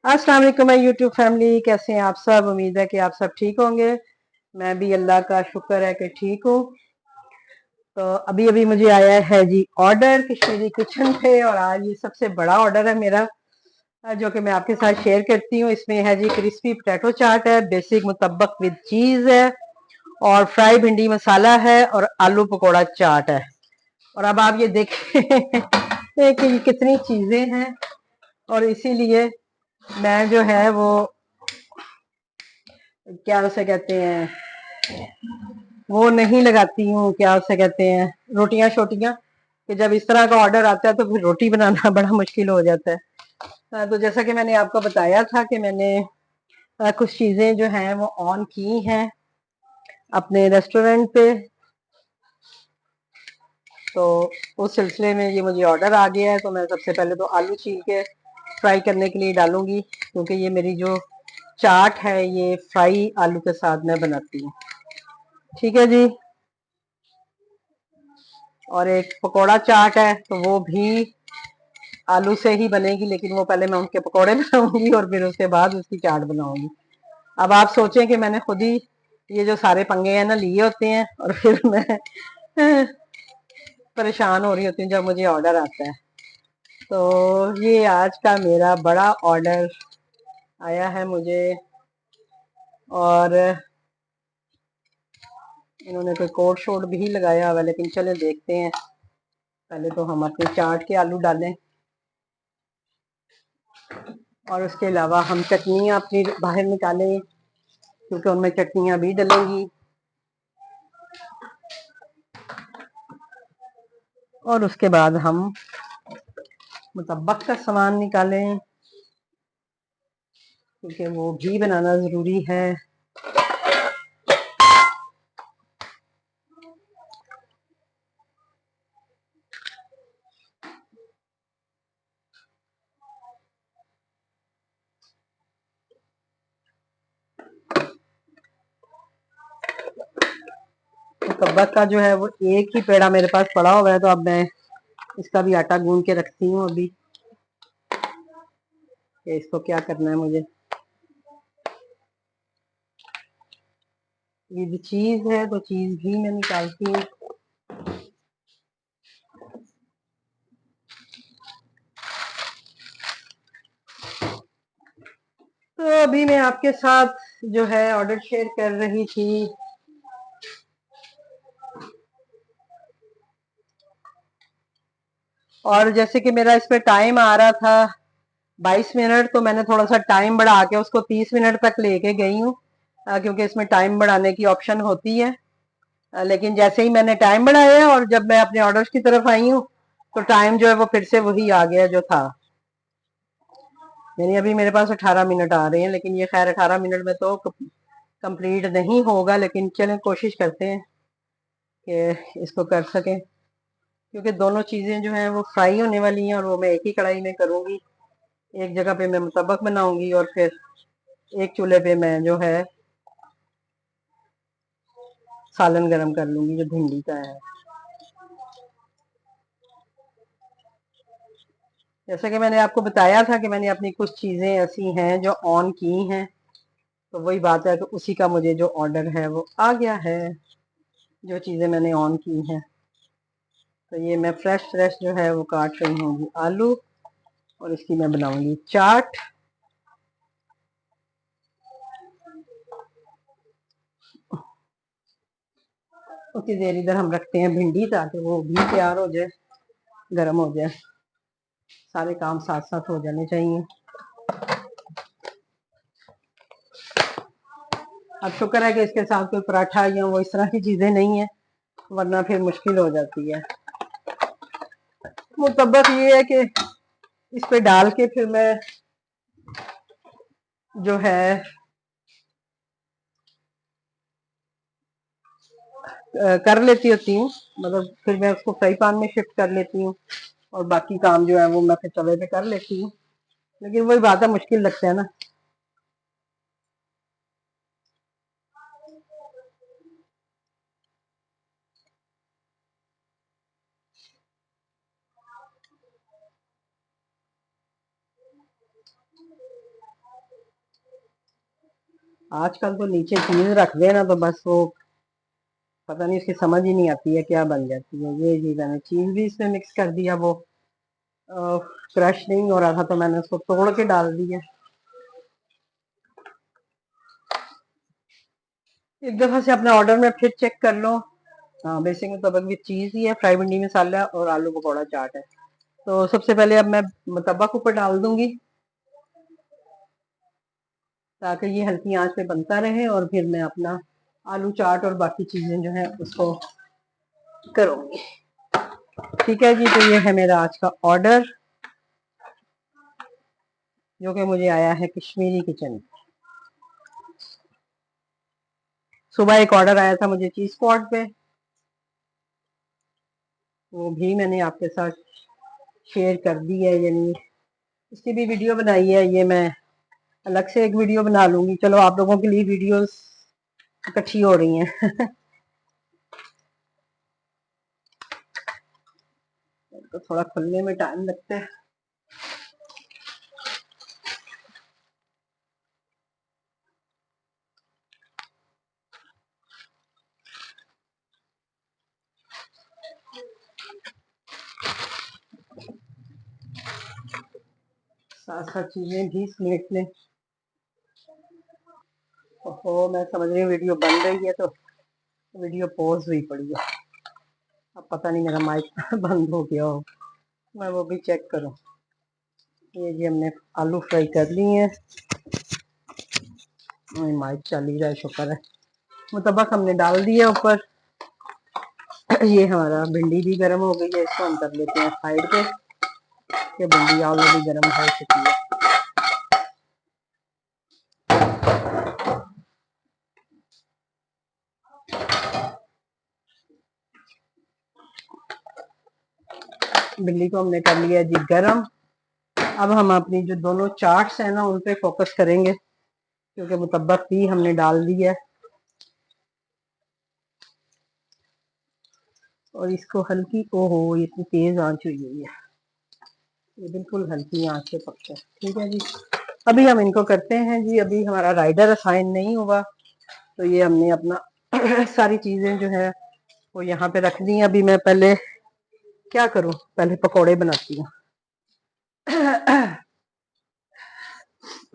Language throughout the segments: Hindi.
अस्सलाम वालेकुम माय यूट्यूब फैमिली, कैसे हैं आप सब। उम्मीद है कि आप सब ठीक होंगे। मैं भी अल्लाह का शुक्र है कि ठीक हूँ। तो अभी अभी मुझे आया है जी ऑर्डर कश्मीरी किचन पे, और आज ये सबसे बड़ा ऑर्डर है मेरा, जो कि मैं आपके साथ शेयर करती हूँ। इसमें है जी क्रिस्पी पोटैटो चाट है, बेसिक मुतब्बक विद चीज है, और फ्राई भिंडी मसाला है, और आलू पकौड़ा चाट है। और अब आप ये देखें कि ये कितनी चीजें हैं, और इसीलिए मैं जो है वो क्या उसे कहते हैं, वो नहीं लगाती हूँ, क्या उसे कहते हैं, रोटियां शोटियां, कि जब इस तरह का ऑर्डर आता है तो फिर रोटी बनाना बड़ा मुश्किल हो जाता है। तो जैसा कि मैंने आपको बताया था कि मैंने कुछ चीजें जो हैं वो ऑन की हैं अपने रेस्टोरेंट पे, तो उस सिलसिले में ये मुझे ऑर्डर आ गया है। तो मैं सबसे पहले तो आलू छील के फ्राई करने के लिए डालूंगी, क्योंकि ये मेरी जो चाट है ये फ्राई आलू के साथ मैं बनाती हूँ। ठीक है जी। और एक पकौड़ा चाट है, तो वो भी आलू से ही बनेगी, लेकिन वो पहले मैं उनके पकौड़े बनाऊंगी और फिर उसके बाद उसकी चाट बनाऊंगी। अब आप सोचें कि मैंने खुद ही ये जो सारे पंगे हैं ना लिए होते हैं, और फिर मैं परेशान हो रही होती हूँ जब मुझे ऑर्डर आता है। तो ये आज का मेरा बड़ा ऑर्डर आया है मुझे, और इन्होंने कोई कोड शोड भी लगाया हुआ है, लेकिन चले देखते हैं। पहले तो हम अपनी चाट के आलू डालें, और उसके अलावा हम चटनियाँ अपनी बाहर निकालें, क्योंकि उनमें चटनियाँ भी डलेंगी। और उसके बाद हम मुतब्बक का सामान निकालें, क्योंकि वो भी बनाना ज़रूरी है। मुतब्बक का जो है वो एक ही पेड़ा मेरे पास पड़ा हुआ है, तो अब मैं इसका भी आटा गूंद के रखती हूँ अभी, कि इसको क्या करना है मुझे। ये भी चीज़ है, तो चीज़ भी मैं निकालती हूँ। तो अभी मैं आपके साथ जो है ऑर्डर शेयर कर रही थी, और जैसे कि मेरा इस पे टाइम आ रहा था 22 मिनट, तो मैंने थोड़ा सा टाइम बढ़ा के उसको 30 मिनट तक लेके गई हूँ, क्योंकि इसमें टाइम बढ़ाने की ऑप्शन होती है। लेकिन जैसे ही मैंने टाइम बढ़ाया और जब मैं अपने ऑर्डर्स की तरफ आई हूँ, तो टाइम जो है वो फिर से वही आ गया जो था। यानी अभी मेरे पास 18 मिनट आ रहे हैं, लेकिन ये खैर 18 मिनट में तो कंप्लीट नहीं होगा, लेकिन चलें कोशिश करते हैं कि इसको कर सकें, क्योंकि दोनों चीज़ें जो हैं वो फ्राई होने वाली हैं, और वो मैं एक ही कढ़ाई में करूँगी। एक जगह पे मैं मुतब्बक बनाऊंगी, और फिर एक चूल्हे पे मैं जो है सालन गरम कर लूंगी जो भिंडी का है। जैसा कि मैंने आपको बताया था कि मैंने अपनी कुछ चीज़ें ऐसी हैं जो ऑन की हैं, तो वही बात है कि उसी का मुझे जो ऑर्डर है वो आ गया है, जो चीज़ें मैंने ऑन की हैं। तो ये मैं फ्रेश फ्रेश जो है वो काट रही हूँ आलू, और इसकी मैं बनाऊंगी चाट। उतनी देर इधर हम रखते हैं भिंडी, ताकि वो भी तैयार हो जाए, गर्म हो जाए। सारे काम साथ साथ हो जाने चाहिए। अब शुक्र है कि इसके साथ कोई पराठा या वो इस तरह की चीज़ें नहीं है, वरना फिर मुश्किल हो जाती है। मुतब्बक ये है कि इस पे डाल के फिर मैं जो है कर लेती होती हूँ, मतलब फिर मैं उसको फ्राई पैन में शिफ्ट कर लेती हूँ, और बाकी काम जो है वो मैं फिर तवे पे कर लेती हूँ। लेकिन वही बात है, मुश्किल लगता है ना। आजकल तो नीचे चीज रख देना तो बस वो पता नहीं, उसकी समझ ही नहीं आती है क्या बन जाती है। ये जी मैंने चीज भी इसमें मिक्स कर दिया, वो क्रश नहीं हो रहा था तो मैंने उसको तोड़ के डाल दिया। एक दफा से अपने ऑर्डर में फिर चेक कर लो। हाँ, बेसिक मुतब्बक भी चीज ही है, फ्राई भिंडी मसाला और आलू पकौड़ा चाट है। तो सबसे पहले अब मैं मुतब्बक ऊपर डाल दूंगी ताकि ये हल्की आंच पे बनता रहे, और फिर मैं अपना आलू चाट और बाकी चीजें जो है उसको करूंगी। ठीक है जी, तो ये है मेरा आज का ऑर्डर जो कि मुझे आया है कश्मीरी किचन। सुबह एक ऑर्डर आया था मुझे चीज स्पॉट पे, वो भी मैंने आपके साथ शेयर कर दी है, यानी इसकी भी वीडियो बनाई है। ये मैं अलग से एक वीडियो बना लूंगी। चलो, आप लोगों के लिए वीडियोस इकट्ठी हो रही हैं। तो थोड़ा खुलने में टाइम लगता है। साथ साथ चीजें भी समेट लें। ओहो, मैं समझ रही हूँ वीडियो बन रही है तो वीडियो पॉज हुई पड़ी है। अब पता नहीं मेरा माइक बंद हो गया हो, मैं वो भी चेक करूँ। ये जी हमने आलू फ्राई कर लिए हैं, माइक चल ही रहा है, शुक्र है। मुतब्बक हमने डाल दिया ऊपर। ये हमारा भिंडी भी गर्म हो गई है, इसको हम कर लेते हैं साइड पे। ये भिंडी ऑलरेडी गर्म हो चुकी है। भिंडी को हमने कर लिया जी गर्म। अब हम अपनी जो दोनों चाट्स हैं ना उन पे फोकस करेंगे, क्योंकि मुतब्बक भी हमने डाल दिया है। और इसको हल्की, ओहो ये इतनी तेज आंच हुई हुई है, ये बिल्कुल हल्की आंच पे पकता है। ठीक है जी, अभी हम इनको करते हैं जी। अभी हमारा राइडर असाइन नहीं हुआ, तो ये हमने अपना सारी चीजें जो है वो यहाँ पे रख दी। अभी मैं पहले क्या करूं, पहले पकोड़े बनाती हूँ।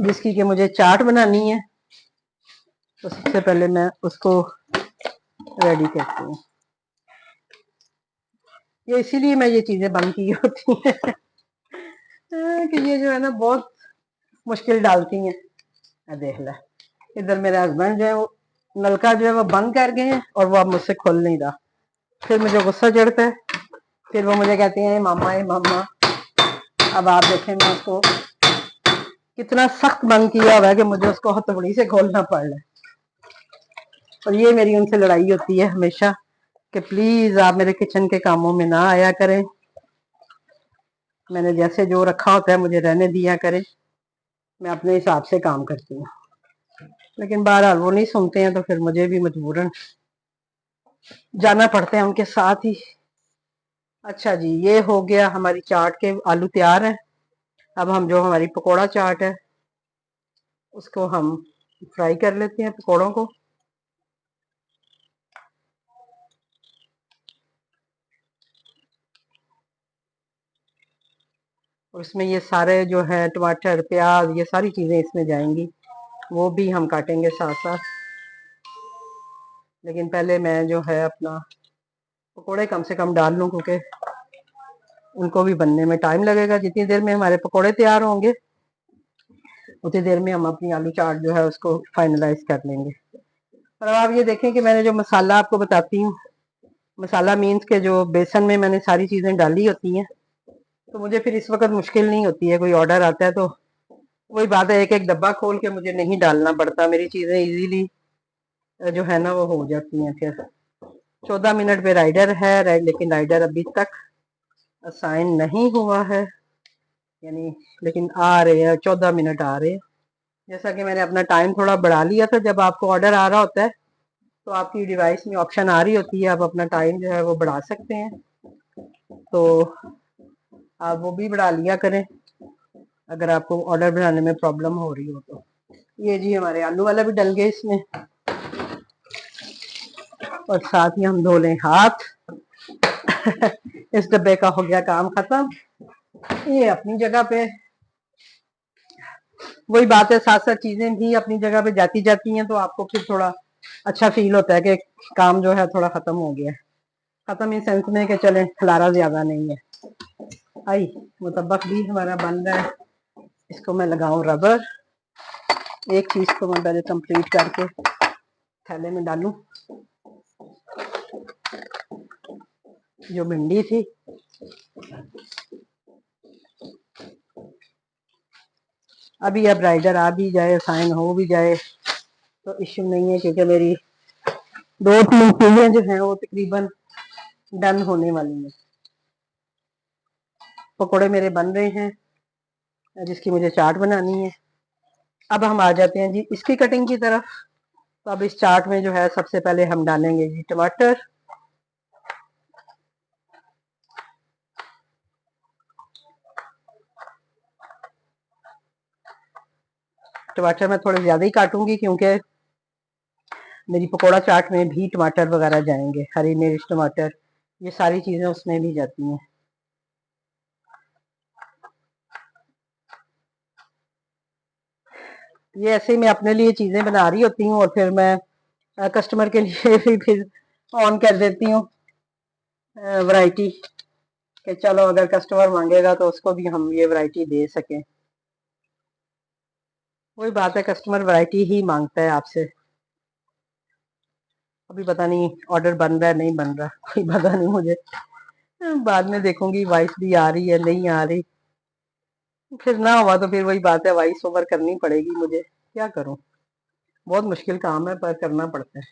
जिसकी कि मुझे चाट बनानी है, तो सबसे पहले मैं उसको रेडी करती हूँ। ये इसीलिए मैं ये चीजें बंद की होती हैं कि ये जो है ना बहुत मुश्किल डालती हैं। देख ले, इधर मेरे हस्बैंड जो है वो नलका जो है वो बंद कर गए हैं और वो अब मुझसे खुल नहीं रहा। फिर मुझे गुस्सा चढ़ता है, फिर वो मुझे कहती हैं मामा मामा। अब आप देखें मैं उसको कितना सख्त बंद किया हुआ है कि मुझे उसको हथौड़ी से खोलना पड़ रहा है। और ये मेरी उनसे लड़ाई होती है हमेशा कि प्लीज आप मेरे किचन के कामों में ना आया करें, मैंने जैसे जो रखा होता है मुझे रहने दिया करें, मैं अपने हिसाब से काम करती हूँ। लेकिन बहरहाल वो नहीं सुनते हैं, तो फिर मुझे भी मजबूरन जाना पड़ता है उनके साथ ही। अच्छा जी, ये हो गया हमारी चाट के आलू तैयार हैं। अब हम जो हमारी पकोड़ा चाट है उसको हम फ्राई कर लेते हैं, पकोड़ों को। और इसमें ये सारे जो है टमाटर प्याज ये सारी चीजें इसमें जाएंगी, वो भी हम काटेंगे साथ साथ। लेकिन पहले मैं जो है अपना पकोड़े कम से कम डाल लूं, क्योंकि उनको भी बनने में टाइम लगेगा। जितनी देर में हमारे पकोड़े तैयार होंगे उतनी देर में हम अपनी आलू चाट जो है उसको फाइनलाइज कर लेंगे। और अब आप ये देखें कि मैंने जो मसाला आपको बताती हूँ, मसाला मीन्स के जो बेसन में मैंने सारी चीजें डाली होती हैं, तो मुझे फिर इस वक्त मुश्किल नहीं होती है। कोई ऑर्डर आता है तो वही बात है, एक एक डब्बा खोल के मुझे नहीं डालना पड़ता, मेरी चीजें इजीली जो है ना वो हो जाती हैं। फिर 14 मिनट पे राइडर है, लेकिन राइडर अभी तक असाइन नहीं हुआ है, यानी लेकिन आ रहे हैं, 14 मिनट आ रहे हैं। जैसा कि मैंने अपना टाइम थोड़ा बढ़ा लिया था, जब आपको ऑर्डर आ रहा होता है तो आपकी डिवाइस में ऑप्शन आ रही होती है, आप अपना टाइम जो है वो बढ़ा सकते हैं। तो आप वो भी बढ़ा लिया करें अगर आपको ऑर्डर बनाने में प्रॉब्लम हो रही हो तो। ये जी हमारे आलू वाला भी डल गए इसमें, और साथ ही हम धो लें हाथ। इस डब्बे का हो गया काम खत्म। ये अपनी जगह पे, वही बात है, साथ साथ चीजें भी अपनी जगह पे जाती जाती हैं तो आपको फिर थोड़ा अच्छा फील होता है कि काम जो है थोड़ा खत्म हो गया है। खत्म इस सेंस में कि चले खलारा ज्यादा नहीं है। आई मुतब्बक भी हमारा बन रहा है, इसको मैं लगाऊं रबर। एक चीज को मैं पहले कंप्लीट करके थैले में डालूं। जो भिंडी थी, अभी अब राइडर आ भी जाए, साइन हो भी जाए तो इश्यू नहीं है, क्योंकि मेरी 2-3 चीजें जो हैं वो तकरीबन डन होने वाली हैं। पकोड़े मेरे बन रहे हैं, जिसकी मुझे चाट बनानी है। अब हम आ जाते हैं जी इसकी कटिंग की तरफ। तो अब इस चाट में जो है सबसे पहले हम डालेंगे जी टमाटर। टमाटर मैं थोड़े ज्यादा ही काटूंगी, क्योंकि मेरी पकोड़ा चाट में भी टमाटर वगैरह जाएंगे, हरी मिर्च, टमाटर, ये सारी चीजें उसमें भी जाती हैं। ये ऐसे ही मैं अपने लिए चीजें बना रही होती हूँ और फिर मैं कस्टमर के लिए भी फिर ऑन कर देती हूँ वैरायटी, कि चलो अगर कस्टमर मांगेगा तो उसको भी हम ये वैरायटी दे सकें। वही बात है, कस्टमर वैरायटी ही मांगता है आपसे। अभी पता नहीं ऑर्डर बन रहा है नहीं बन रहा, कोई पता नहीं मुझे। बाद में देखूंगी वॉइस भी आ रही है नहीं आ रही। फिर ना हुआ तो फिर वही बात है, वॉइस ओवर करनी पड़ेगी मुझे, क्या करूं। बहुत मुश्किल काम है पर करना पड़ता है।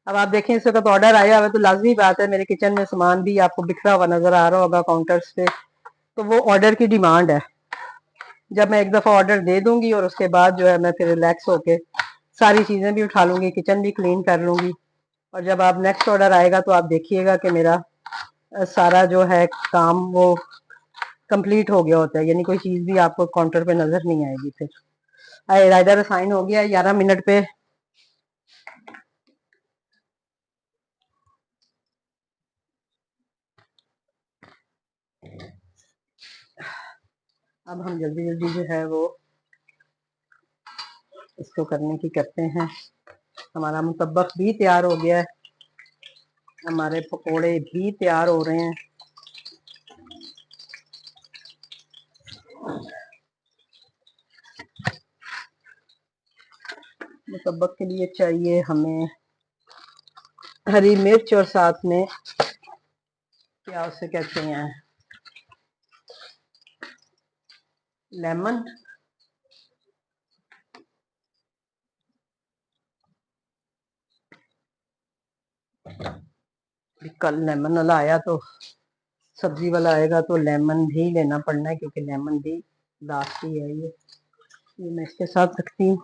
अब आप देखें इस वक्त ऑर्डर आया हुआ है, तो लाजमी बात है मेरे किचन में सामान भी आपको बिखरा हुआ नजर आ रहा होगा काउंटर्स पे, तो वो ऑर्डर की डिमांड है। जब मैं एक दफा ऑर्डर दे दूंगी और उसके बाद जो है मैं फिर रिलैक्स होके सारी चीजें भी उठा लूंगी, किचन भी क्लीन कर लूंगी। और जब आप नेक्स्ट ऑर्डर आएगा तो आप देखिएगा कि मेरा सारा जो है काम वो कंप्लीट हो गया होता है, यानी कोई चीज भी आपको काउंटर पे नजर नहीं आएगी। फिर राइडर असाइन हो गया 11 मिनट पे। अब हम जल्दी जल्दी जो है वो इसको करने की करते हैं। हमारा मुतब्बक भी तैयार हो गया है, हमारे पकोड़े भी तैयार हो रहे हैं। मुतब्बक के लिए चाहिए हमें हरी मिर्च और साथ में क्या उसे कहते हैं, लेमन। कल लेमन वाला आया तो सब्जी वाला आएगा तो लेमन भी लेना पड़ना है, क्योंकि लेमन भी लास्ट ही है। ये मैं इसके साथ रखती हूँ,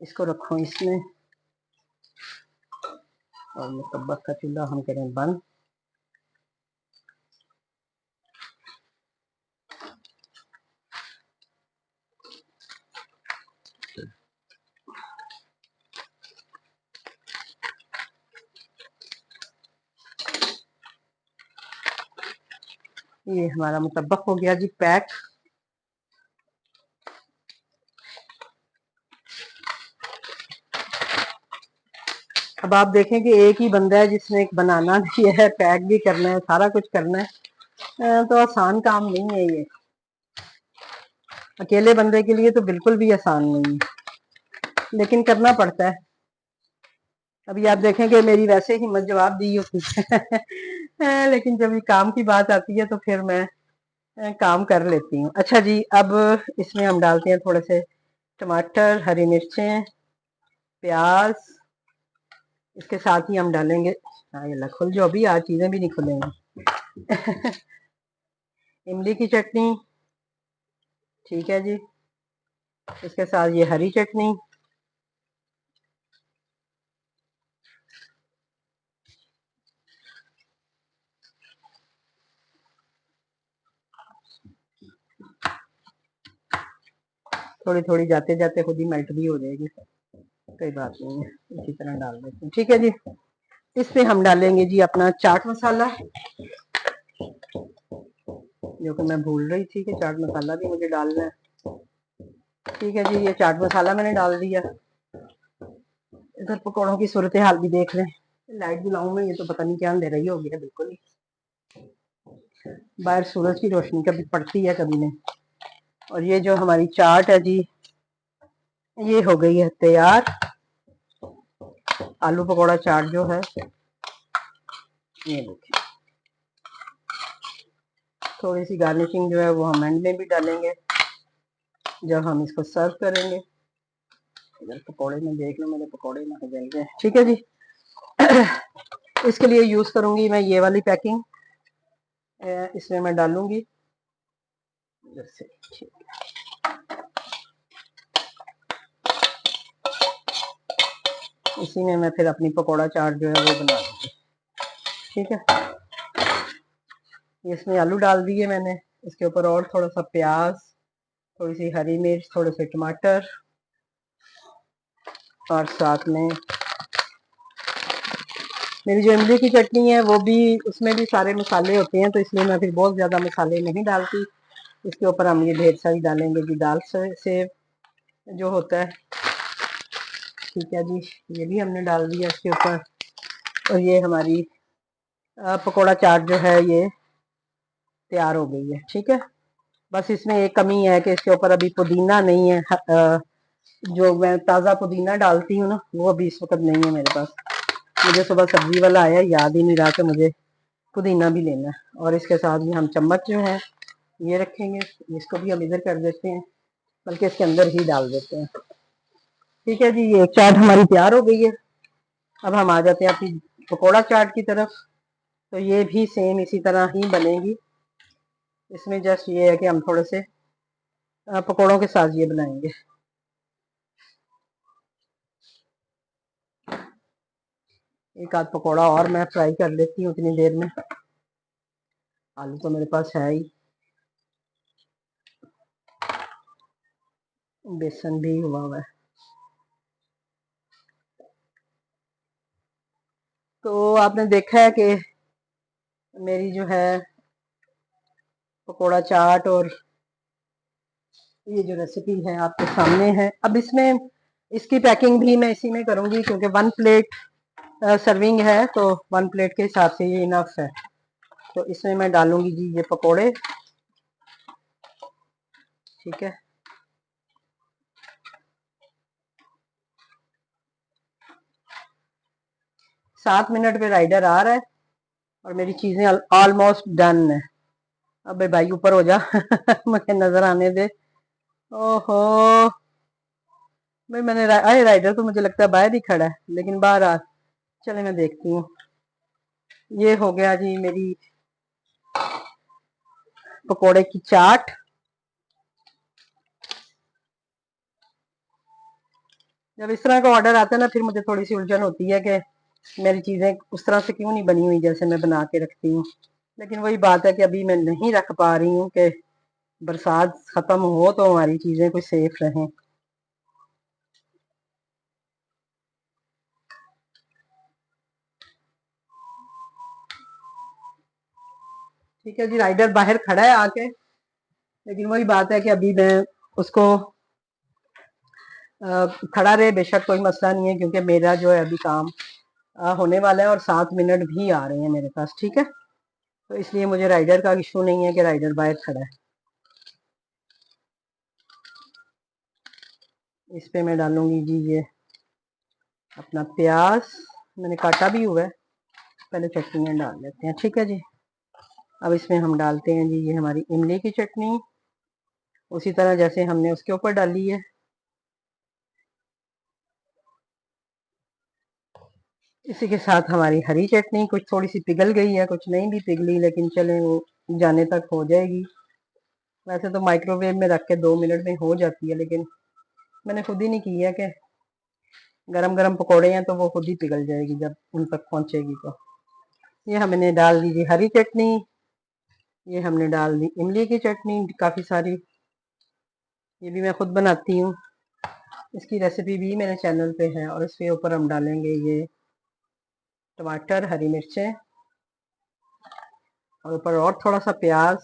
इसको रखो इसमें। और मुतब्बक का चूल्हा हम करें बंद। ये हमारा मुतब्बक हो गया जी पैक। अब आप देखें कि एक ही बंदा है जिसने एक बनाना भी है, पैक भी करना है, सारा कुछ करना है। तो आसान काम नहीं है ये, अकेले बंदे के लिए तो बिल्कुल भी आसान नहीं है, लेकिन करना पड़ता है। अभी आप देखें कि मेरी वैसे हिम्मत जवाब दी होती है लेकिन जब ये काम की बात आती है तो फिर मैं काम कर लेती हूँ। अच्छा जी, अब इसमें हम डालते हैं थोड़े से टमाटर, हरी मिर्चें, प्याज। इसके साथ ही हम डालेंगे, हाँ ये खुल जो, अभी आज चीजें भी नहीं खुलेंगी। इमली की चटनी, ठीक है जी। इसके साथ ये हरी चटनी, थोड़ी थोड़ी जाते जाते खुद ही मेल्ट भी हो जाएगी, कोई बात नहीं है। इसी तरह डाल देते हैं, ठीक है जी। इसमें हम डालेंगे जी अपना चाट मसाला, जो कि मैं भूल रही थी कि चाट मसाला भी मुझे डालना है। ठीक है जी, ये चाट मसाला मैंने डाल दिया। इधर पकौड़ों की सूरत हाल भी देख लें। लाइट भी लाऊं मैं, ये तो पता नहीं क्या अंधेरा ही हो गया बिल्कुल ही। बाहर सूरज की रोशनी कभी पड़ती है कभी नहीं। और ये जो हमारी चाट है जी, ये हो गई है तैयार। आलू पकौड़ा चाट जो है, ये देखिए। थोड़ी सी गार्निशिंग जो है वो हम एंड में भी डालेंगे जब हम इसको सर्व करेंगे। इधर पकौड़े में देख लो, मेरे पकौड़े ना जल गए। ठीक है जी। इसके लिए यूज करूंगी मैं ये वाली पैकिंग, इसमें मैं डालूंगी इधर से। ठीक है, इसी में मैं फिर अपनी पकौड़ा चाट जो है वो बना दूंगी। ठीक है, इसमें आलू डाल दिए मैंने, इसके ऊपर और थोड़ा सा प्याज, थोड़ी सी हरी मिर्च, थोड़े से टमाटर, और साथ में मेरी जो इमली की चटनी है वो भी, उसमें भी सारे मसाले होते हैं, तो इसलिए मैं फिर बहुत ज़्यादा मसाले नहीं डालती। इसके ऊपर हम ये ढेर सारी डालेंगे जी, दाल से जो होता है। ठीक है जी, ये भी हमने डाल दिया इसके ऊपर। और ये हमारी पकौड़ा चाट जो है ये तैयार हो गई है। ठीक है, बस इसमें एक कमी है कि इसके ऊपर अभी पुदीना नहीं है। जो मैं ताज़ा पुदीना डालती हूँ ना, वो अभी इस वक्त नहीं है मेरे पास। मुझे सुबह सब्जी वाला आया, याद ही नहीं रहा कि मुझे पुदीना भी लेना है। और इसके साथ भी हम चम्मच जो है ये रखेंगे, इसको भी हम इधर कर देते हैं, बल्कि इसके अंदर ही डाल देते हैं। ठीक है जी, ये चाट हमारी तैयार हो गई है। अब हम आ जाते हैं अपनी पकौड़ा चाट की तरफ। तो ये भी सेम इसी तरह ही बनेगी। इसमें जस्ट ये है कि हम थोड़े से पकौड़ों के साथ ये बनाएंगे। एक आध पकौड़ा और मैं फ्राई कर लेती हूँ उतनी देर में। आलू तो मेरे पास है ही, बेसन भी हुआ हुआ है। तो आपने देखा है कि मेरी जो है पकौड़ा चाट और ये जो रेसिपी है आपके सामने है। अब इसमें इसकी पैकिंग भी मैं इसी में करूंगी, क्योंकि 1 प्लेट सर्विंग है, तो 1 प्लेट के हिसाब से ये इनफ है। तो इसमें मैं डालूंगी जी ये पकोड़े। ठीक है, 7 मिनट पे राइडर आ रहा है और मेरी चीजें ऑलमोस्ट डन है। अबे भाई ऊपर हो जा मुझे नजर आने दे। ओहो भाई, मैंने अरे राइडर तो मुझे लगता है बाहर ही खड़ा है, लेकिन बाहर आ। चले मैं देखती हूँ। ये हो गया जी मेरी पकोड़े की चाट। जब इस तरह का ऑर्डर आता है ना, फिर मुझे थोड़ी सी उलझन होती है कि मेरी चीजें उस तरह से क्यों नहीं बनी हुई जैसे मैं बना के रखती हूँ। लेकिन वही बात है कि अभी मैं नहीं रख पा रही हूँ कि बरसात खत्म हो तो हमारी चीजें कुछ सेफ रहें। ठीक है जी, राइडर बाहर खड़ा है आके, लेकिन वही बात है कि अभी मैं उसको खड़ा रहे बेशक कोई मसला नहीं है, क्योंकि मेरा जो है अभी काम होने वाला है और 7 मिनट भी आ रहे हैं मेरे पास। ठीक है, तो इसलिए मुझे राइडर का इशू नहीं है कि राइडर बाहर खड़ा है। इस पे मैं डालूंगी जी ये अपना प्याज, मैंने काटा भी हुआ है। पहले चटनियाँ डाल लेते हैं। ठीक है जी, अब इसमें हम डालते हैं जी ये हमारी इमली की चटनी, उसी तरह जैसे हमने उसके ऊपर डाली है। इसी के साथ हमारी हरी चटनी, कुछ थोड़ी सी पिघल गई है, कुछ नहीं भी पिघली, लेकिन चले वो जाने तक हो जाएगी। वैसे तो माइक्रोवेव में रख के 2 मिनट में हो जाती है, लेकिन मैंने खुद ही नहीं की है कि गरम गरम पकौड़े हैं तो वो खुद ही पिघल जाएगी जब उन तक पहुंचेगी। तो ये हमने डाल दी जी हरी चटनी, ये हमने डाल दी इमली की चटनी काफ़ी सारी। ये भी मैं खुद बनाती हूँ। इसकी रेसिपी भी मेरे चैनल पे है। और इसके ऊपर हम डालेंगे ये टमाटर, हरी मिर्चें और ऊपर और थोड़ा सा प्याज।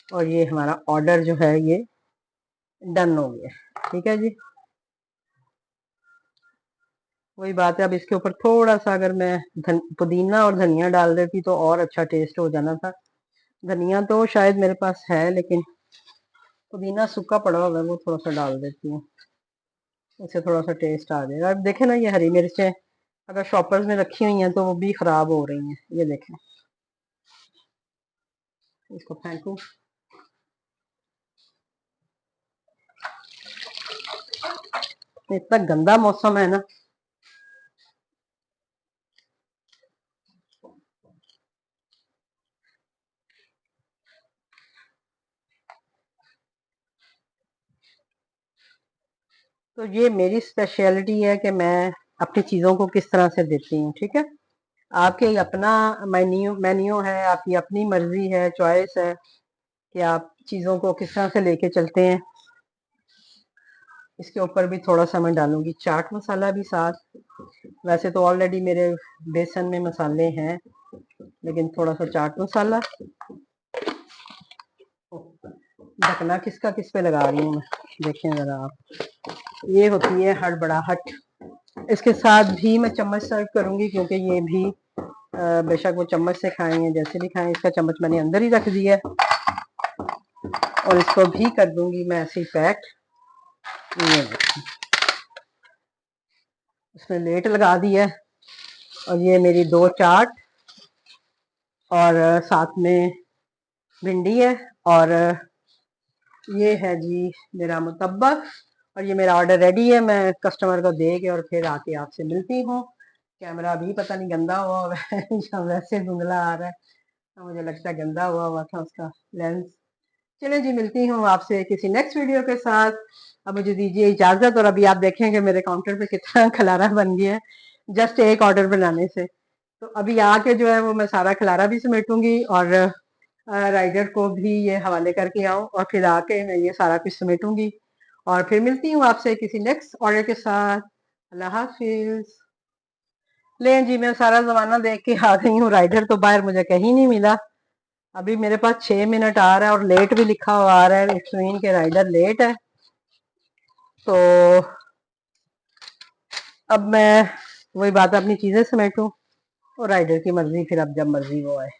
और ये हमारा ऑर्डर जो है ये डन हो गया। ठीक है जी, वही बात है। अब इसके ऊपर थोड़ा सा अगर मैं पुदीना और धनिया डाल देती तो और अच्छा टेस्ट हो जाना था। धनिया तो शायद मेरे पास है, लेकिन पुदीना सूखा पड़ा हुआ है, वो थोड़ा सा डाल देती हूँ, इससे थोड़ा सा टेस्ट आ जाएगा। अब देखें ना, ये हरी मिर्चें अगर शॉपर्स में रखी हुई हैं तो वो भी खराब हो रही हैं। ये देखें, इसको फेंकूं। इतना गंदा मौसम है ना। तो ये मेरी स्पेशलिटी है कि मैं अपनी चीज़ों को किस तरह से देती हूँ। ठीक है, आपके अपना मेन्यू मेन्यू है, आपकी अपनी मर्जी है, चॉइस है कि आप चीज़ों को किस तरह से लेके चलते हैं। इसके ऊपर भी थोड़ा सा मैं डालूंगी चाट मसाला भी साथ। वैसे तो ऑलरेडी मेरे बेसन में मसाले हैं, लेकिन थोड़ा सा चाट मसाला। ढकना किसका किस पे लगा रही हूँ मैं, देखें ज़रा आप। ये होती है हड़बड़ाहट। इसके साथ भी मैं चम्मच सर्व करूंगी, क्योंकि ये भी बेशक वो चम्मच से खाएं या जैसे भी खाएं, इसका चम्मच मैंने अंदर ही रख दिया है। और इसको भी कर दूंगी मैं ऐसे ही पैक। ये इसमें लेट लगा दिया है। और ये मेरी 2 चाट और साथ में भिंडी है। और ये है जी मेरा मुतब्बक। और ये मेरा ऑर्डर रेडी है, मैं कस्टमर को दे के और फिर आके आपसे मिलती हूँ। कैमरा भी पता नहीं गंदा हुआ है या वैसे धुंधला आ रहा है, तो मुझे लगता है गंदा हुआ हुआ था उसका लेंस। चलिए जी, मिलती हूँ आपसे किसी नेक्स्ट वीडियो के साथ। अब मुझे दीजिए इजाजत। और अभी आप देखेंगे मेरे काउंटर पे कितना खलारा बन गया है, जस्ट एक ऑर्डर बनाने से। तो अभी आके जो है वो मैं सारा खलारा भी समेटूंगी और राइडर को भी ये हवाले करके आऊँ, और फिर आके मैं ये सारा कुछ समेटूंगी। और फिर मिलती हूँ आपसे किसी नेक्स्ट ऑर्डर के साथ। अल्लाह हाफिज। ले जी, मैं सारा जमाना देख के आ गई हूँ, राइडर तो बाहर मुझे कहीं नहीं मिला। अभी मेरे पास 6 मिनट आ रहा है और लेट भी लिखा हुआ आ रहा है, इट्स मीन के राइडर लेट है। तो अब मैं वही बात, अपनी चीजें समेटूं और राइडर की मर्जी, फिर अब जब मर्जी वो आए।